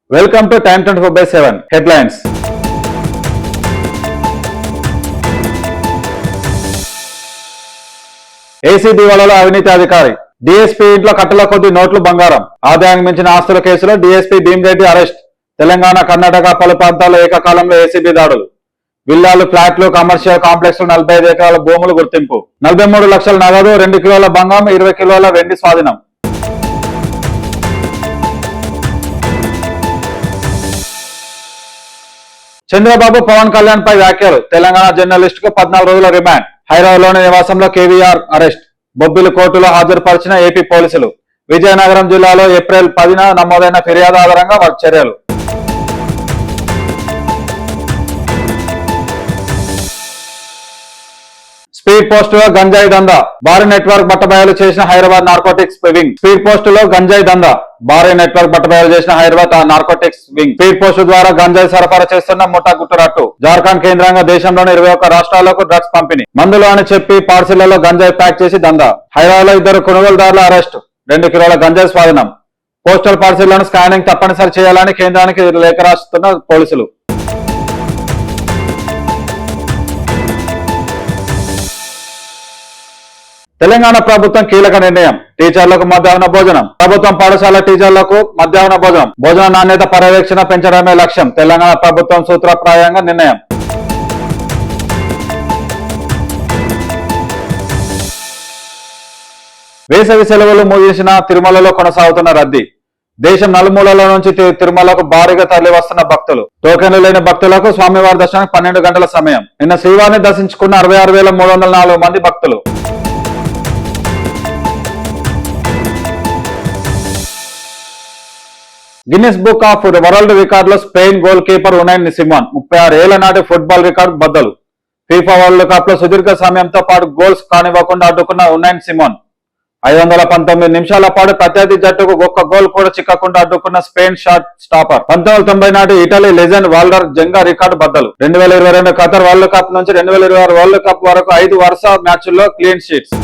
Welcome to Time 24/7 Headlines. ACB వలలో అవినీతి అధికారి డీఎస్పీ ఇంట్లో కట్టల కొద్ది నోట్లు బంగారం ఆదాయానికి మించిన ఆస్తుల కేసులో డీఎస్పీ భీమిరెడ్డి అరెస్ట్. తెలంగాణ, కర్ణాటక పలు ప్రాంతాల్లో ఏకకాలంలో ఏసీబీ దాడులు. విల్లాలు, ఫ్లాట్లు, కమర్షియల్ కాంప్లెక్స్ 45 ఎకరాల భూములు గుర్తింపు. 43 లక్షల నగదు, 2 కిలోల బంగారం, 20 కిలోల వెండి స్వాధీనం. చంద్రబాబు, పవన్ కళ్యాణ్ పై వ్యాఖ్యలు. తెలంగాణ జర్నలిస్ట్ కు 14 రోజుల రిమాండ్. హైదరాబాద్లోని నివాసంలో కేవీఆర్ అరెస్ట్. బొబ్బిలి కోర్టులో హాజరుపరిచిన ఏపీ పోలీసులు. విజయనగరం జిల్లాలో ఏప్రిల్ 10న నమోదైన ఫిర్యాదు ఆధారంగా చర్యలు. స్పీడ్ పోస్ట్ లో గంజాయి దందా, భారీ నెట్వర్క్ బట్టబయలు చేసిన Hyderabad narcotics wing. Speed post లో గంజాయి దందా, భారీ నెట్వర్క్ బట్టబయలు చేసిన Hyderabad narcotics wing. Speed post ద్వారా గంజాయి సరఫరా చేస్తున్న ముఠా గుట్టురట్టు. జార్ఖండ్ కేంద్రంగా దేశంలోని 21 రాష్ట్రాలకు డ్రగ్స్ పంపిణీ. మందులు అని చెప్పి పార్సిళ్లలో గంజాయి ప్యాక్ చేసి దందా. హైదరాబాద్ లో 2 కొనుగోలుదారుల అరెస్టు. 2 కిలోల గంజాయి స్వాధీనం. పోస్టల్ పార్సిళ్లను స్కానింగ్ తప్పనిసరి చేయాలని కేంద్రానికి లేఖ రాస్తున్న పోలీసులు. తెలంగాణ ప్రభుత్వం కీలక నిర్ణయం. టీచర్లకు మధ్యాహ్న భోజనం. ప్రభుత్వం పాఠశాల టీచర్లకు మధ్యాహ్న భోజనం. భోజన నాణ్యత పర్యవేక్షణ పెంచడమే లక్ష్యం. తెలంగాణ ప్రభుత్వం సూత్రప్రాయంగా నిర్ణయం. వేసవి సెలవులు ముగిసిన తిరుమలలో కొనసాగుతున్న రద్దీ. దేశం నలుమూలల నుంచి తిరుమలకు భారీగా తరలి వస్తున్న భక్తులు. టోకెన్లు లేని భక్తులకు స్వామివారి దర్శనానికి 12 గంటల సమయం. నిన్న శ్రీవారిని దర్శించుకున్న 66,304 మంది భక్తులు. గిన్నిస్ బుక్ ఆఫ్ వరల్డ్ రికార్డులో స్పెయిన్ గోల్ కీపర్ ఉనైన్ సిమోన్ 36 ఏళ్ల నాటి ఫుట్బాల్ రికార్డు బద్దలు. ఫీఫా వరల్డ్ కప్ లో సుదీర్ఘ సమయంతో పాటు గోల్స్ కానివ్వకుండా అడ్డుకున్న ఉనైన్ సిమోన్ 519 నిమిషాల పాటు ప్రత్యర్థి జట్టుకు ఒక్క గోల్ కూడా చిక్కకుండా అడ్డుకున్న స్పెయిన్ షాట్ స్టాపర్. 1990 నాటి ఇటలీ లెజెండ్ వాల్డర్ జంగా రికార్డు బద్దలు. 2022 ఖతర్ వరల్డ్ కప్ నుంచి 2026 వరల్డ్ కప్ వరకు 5 వరుస మ్యాచ్ల్లో క్లీన్ షీట్స్.